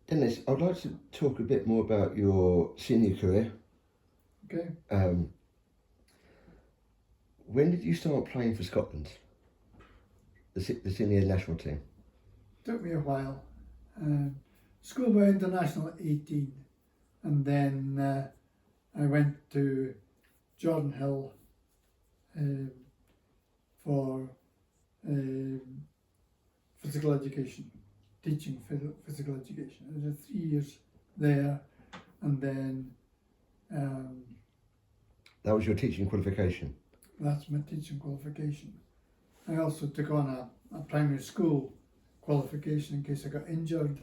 Dennis, I'd like to talk a bit more about your senior career. Okay. Um, when did you start playing for Scotland, the senior national team? Took me a while. Um, Schoolboy International at 18, and then I went to Jordan Hill um, for um, physical education, teaching physical education. I did 3 years there, and then um, That was your teaching qualification. that's my teaching qualification. I also took on a primary school qualification in case I got injured,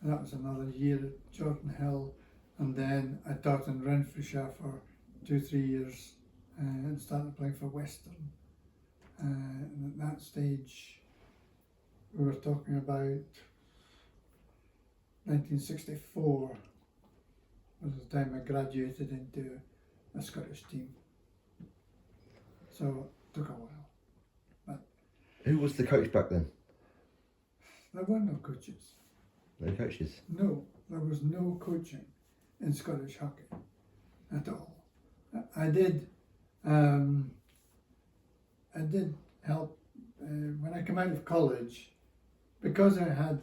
and that was another year at Jordan Hill. And then I taught in Renfrewshire for 2-3 years and started playing for Western. And at that stage, we were talking about 1964 was the time I graduated into a Scottish team. So it took a while. Who was the coach back then? There were no coaches. No coaches. No, there was no coaching in Scottish hockey at all. I did help when I came out of college, because I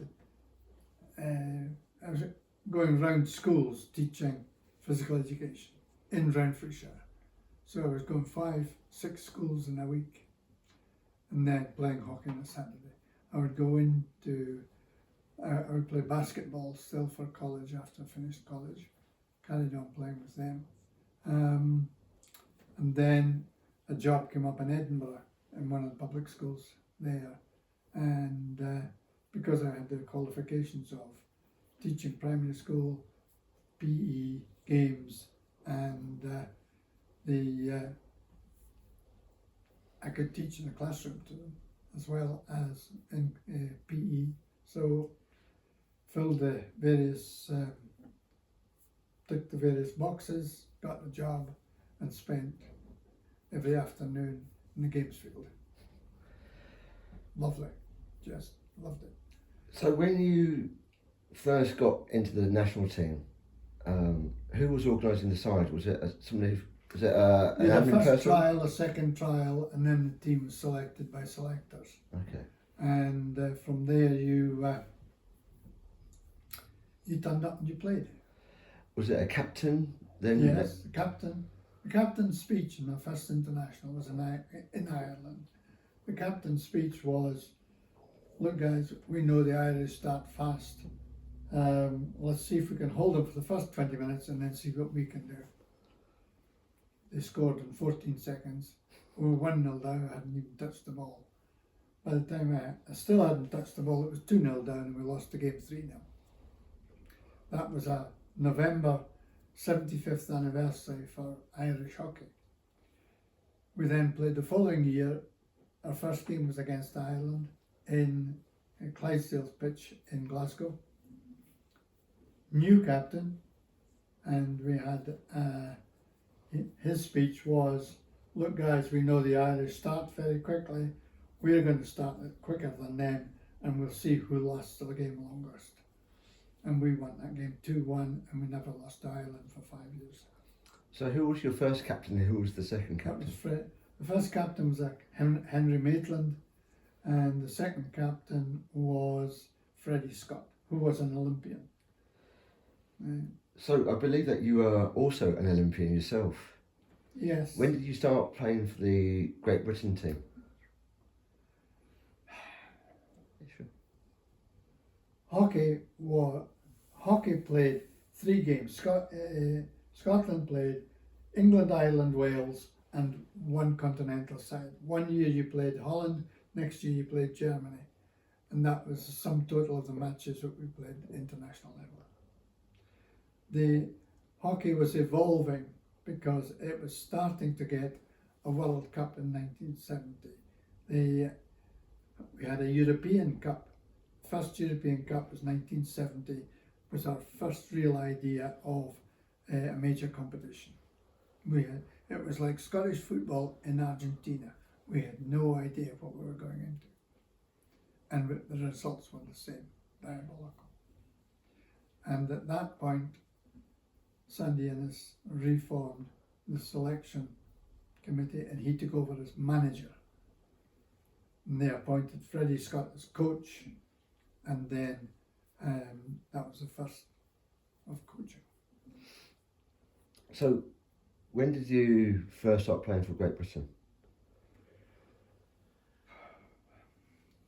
was going around schools teaching physical education in Renfrewshire. So I was going 5-6 schools in a week, and then playing hockey on a Saturday. I would go into I would play basketball still for college after I finished college, carried on playing with them. And then a job came up in Edinburgh in one of the public schools there. And because I had the qualifications of teaching primary school, PE, games, and I could teach in the classroom to them as well as in PE. So filled the various, ticked the various boxes, got the job, and spent every afternoon in the games field. Lovely, just loved it. So when you first got into the national team, who was organising the side? Was it somebody? Was it an Yeah, the admin first person? trial, a second trial, and then the team was selected by selectors. Okay. And from there, you turned up and you played. Was it a captain then? Yes, the captain's speech in the first international was in Ireland. The captain's speech was, "Look, guys, we know the Irish start fast. Let's see if we can hold them for the first 20 minutes and then see what we can do." They scored in 14 seconds. We were 1-0 down. I hadn't even touched the ball. By the time I still hadn't touched the ball, it was 2-0 down, and we lost the game 3-0. That was a November 75th anniversary for Irish hockey. We then played the following year. Our first game was against Ireland in Clydesdale's pitch in Glasgow. New captain, and we had his speech was, "Look, guys, we know the Irish start very quickly. We're going to start it quicker than them, and we'll see who lasts the game longest." And we won that game 2-1, and we never lost to Ireland for 5 years. So who was your first captain and who was the second That captain? was the first captain was Henry Maitland, and the second captain was Freddie Scott, who was an Olympian. So I believe that you are also an Olympian yourself. Yes. When did you start playing for the Great Britain team? Sure. Hockey played 3 games. Scotland played England, Ireland, Wales, and 1 continental side. 1 year you played Holland, next year you played Germany, and that was the sum total of the matches that we played at international level. The hockey was evolving because it was starting to get a World Cup in 1970. We had a European Cup. First European Cup was 1970, was our first real idea of a major competition. It was like Scottish football in Argentina. We had no idea what we were going into. And the results were the same, diabolical. And at that point, Sandy Innes reformed the selection committee and he took over as manager. And they appointed Freddie Scott as coach, and then that was the first of coaching. So, when did you first start playing for Great Britain?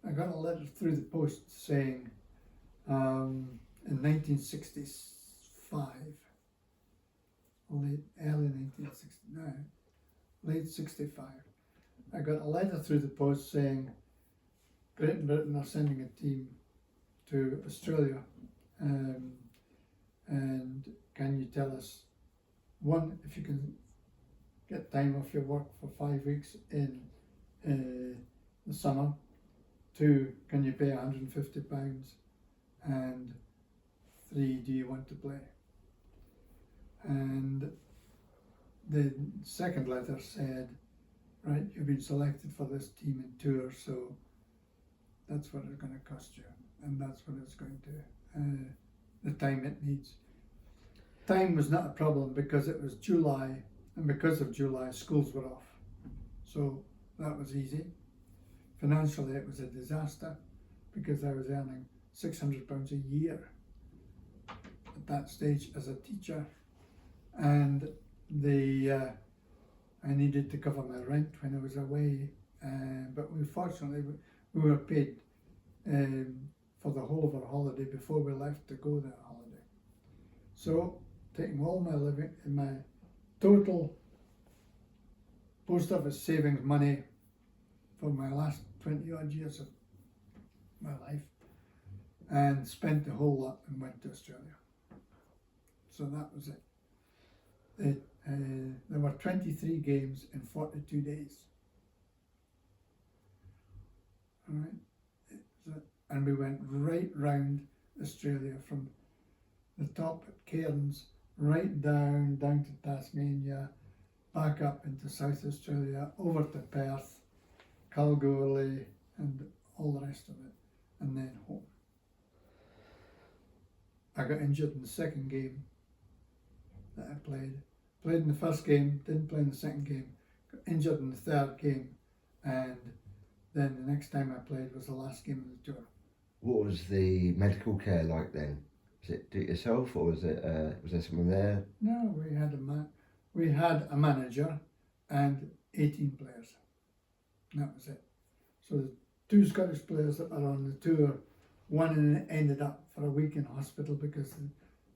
I got a letter through the post saying in 1965, early 1969, late 65, I got a letter through the post saying Great Britain are sending a team to Australia, and can you tell us, one, if you can get time off your work for 5 weeks in the summer, two, can you pay £150, and three, do you want to play? And the second letter said, right, you've been selected for this team and tour, so that's what it's going to cost you, and that's what it's going to, the time it needs. Time was not a problem because it was July, and because of July, schools were off. So that was easy. Financially, it was a disaster because I was earning £600 a year at that stage as a teacher, and I needed to cover my rent when I was away, but fortunately we were paid for the whole of our holiday before we left to go that holiday. So taking all my living in my total post office savings money for my last 20 odd years of my life, and spent the whole lot and went to Australia. So that was it. There were 23 games in 42 days. All right, and we went right round Australia from the top at Cairns, right down to Tasmania, back up into South Australia, over to Perth, Kalgoorlie, and all the rest of it, and then home. I got injured in the second game that I played. Played in the first game, didn't play in the second game, got injured in the third game, and then the next time I played was the last game of the tour. What was the medical care like then? Was it do it yourself, or was there someone there? No, we had a manager and 18 players. And that was it. So the two Scottish players that were on the tour, one ended up for a week in hospital because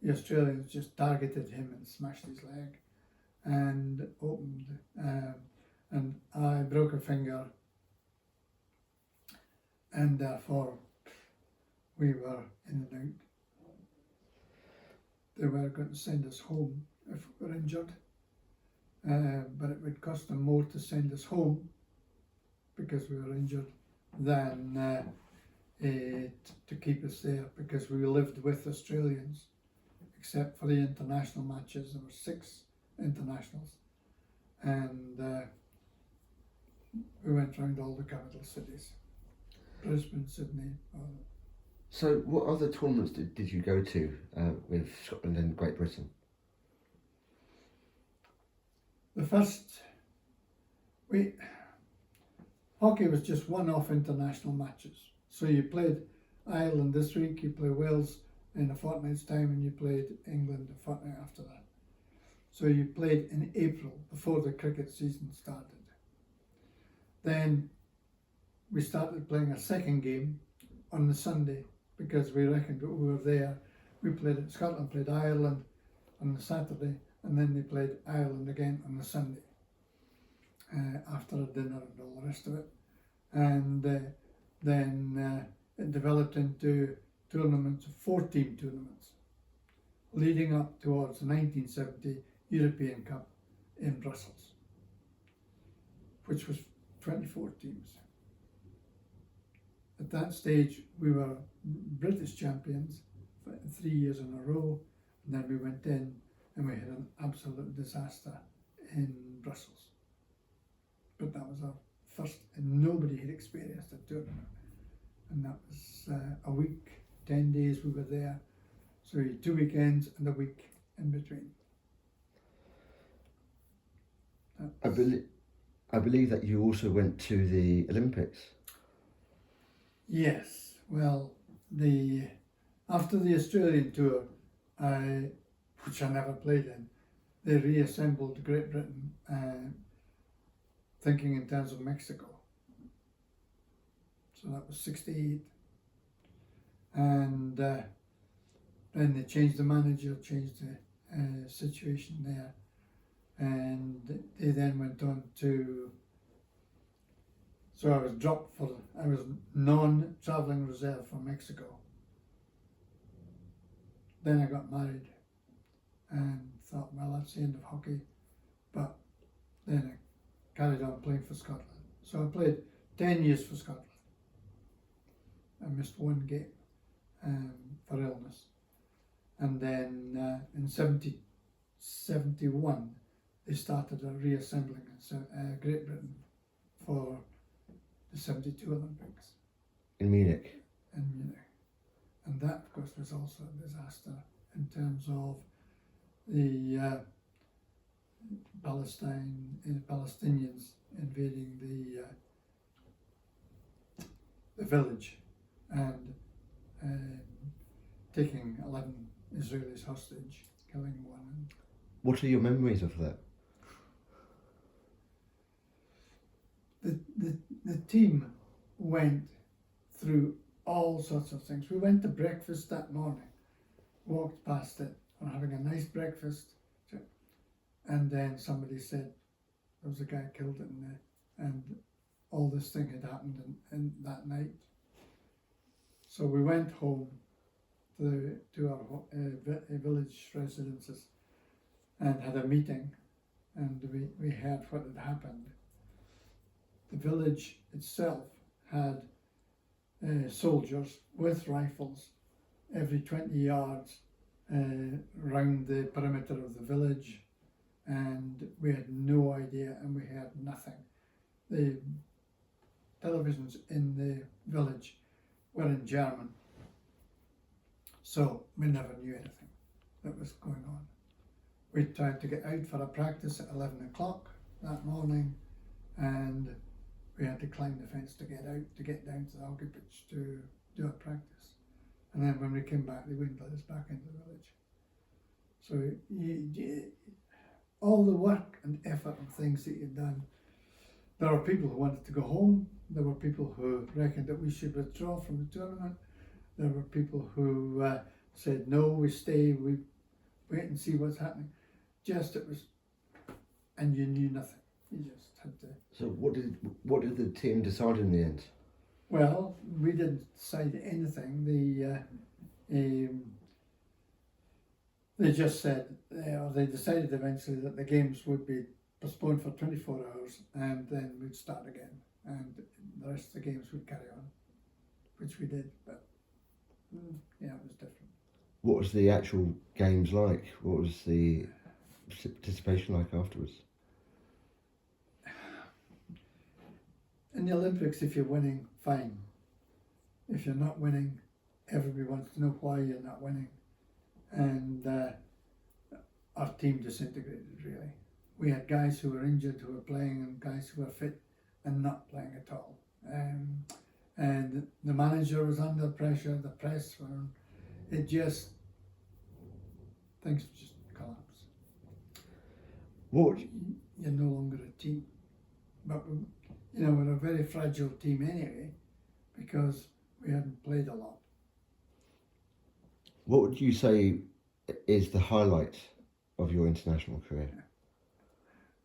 the Australians just targeted him and smashed his leg and opened, and I broke a finger, and therefore we were in and out. They were going to send us home if we were injured, but it would cost them more to send us home because we were injured than to keep us there, because we lived with Australians. Except for the international matches, there were 6 internationals, and we went around all the capital cities, Brisbane, Sydney. So what other tournaments did you go to with Scotland and Great Britain? The first, hockey was just one-off international matches. So you played Ireland this week, you play Wales in a fortnight's time, and you played England a fortnight after that. So you played in April before the cricket season started. Then we started playing a second game on the Sunday because we reckoned we were there. Scotland played Ireland on the Saturday, and then they played Ireland again on the Sunday after a dinner and all the rest of it. And then it developed into tournaments, 14 tournaments, leading up towards the 1970 European Cup in Brussels, which was 24 teams. At that stage, we were British champions for 3 years in a row, and then we went in and we had an absolute disaster in Brussels. But that was our first, and nobody had experienced a tournament. And that was a week, 10 days we were there. So you had 2 weekends and a week in between. I believe that you also went to the Olympics. Yes, well, after the Australian tour, which I never played in, they reassembled Great Britain, thinking in terms of Mexico. So that was 68. And then they changed the manager, changed the situation there. And they then went on to, so I was non-travelling reserve for Mexico. Then I got married and thought, well, that's the end of hockey. But then I carried on playing for Scotland. So I played 10 years for Scotland. I missed 1 game for illness. And then in 71, they started reassembling Great Britain for the 72 Olympics. In Munich. And that, of course, was also a disaster in terms of the Palestinians invading the village and taking 11 Israelis hostage, killing 1. What are your memories of that? The team went through all sorts of things. We went to breakfast that morning, walked past it, were having a nice breakfast, and then somebody said there was a guy killed in there, and all this thing had happened in that night. So we went home to our village residences and had a meeting, and we heard what had happened. The village itself had soldiers with rifles every 20 yards round the perimeter of the village, and we had no idea and we heard nothing. The televisions in the village were in German, so we never knew anything that was going on. We tried to get out for a practice at 11 o'clock that morning, and we had to climb the fence to get out, to get down to the hockey pitch to do a practice. And then when we came back, they wouldn't let us back into the village. So all the work and effort and things that you'd done, there were people who wanted to go home. There were people who reckoned that we should withdraw from the tournament. There were people who said, no, we stay, we wait and see what's happening. Just it was, and you knew nothing. You just had to. So what did the team decide in the end? Well, we didn't decide anything. They just said, or they decided eventually that the games would be postponed for 24 hours and then we'd start again. And the rest of the games would carry on, which we did, but yeah, it was different. What was the actual games like? What was the participation like afterwards? In the Olympics, if you're winning, fine. If you're not winning, everybody wants to know why you're not winning. And our team disintegrated, really. We had guys who were injured who were playing and guys who were fit and not playing at all. And the manager was under pressure, the press were, things just collapsed. You're no longer a team. But we're a very fragile team anyway, because we hadn't played a lot. What would you say is the highlight of your international career?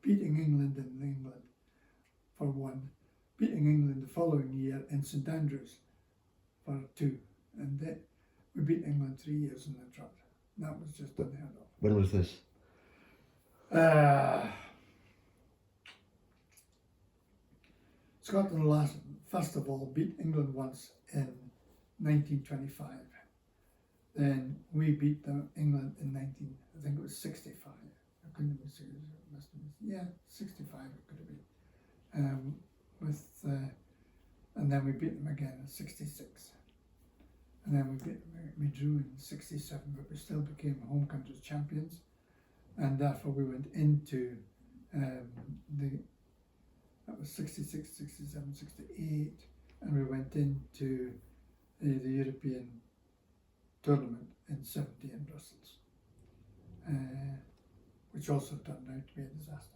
Beating England in England, for 1. Beating England the following year in St Andrews, for 2. And then we beat England 3 years in the trot. That was just unheard of. When was this? Scotland first of all beat England once in 1925. Then we beat England in I think it was 65. I couldn't have been serious. It must have been, yeah, 65 it could have been. And then we beat them again in 66. And then we beat them we drew in '67, but we still became home countries champions, and therefore we went into that was 66, 67, 68, and we went into the European tournament in '70 in Brussels, which also turned out to be a disaster.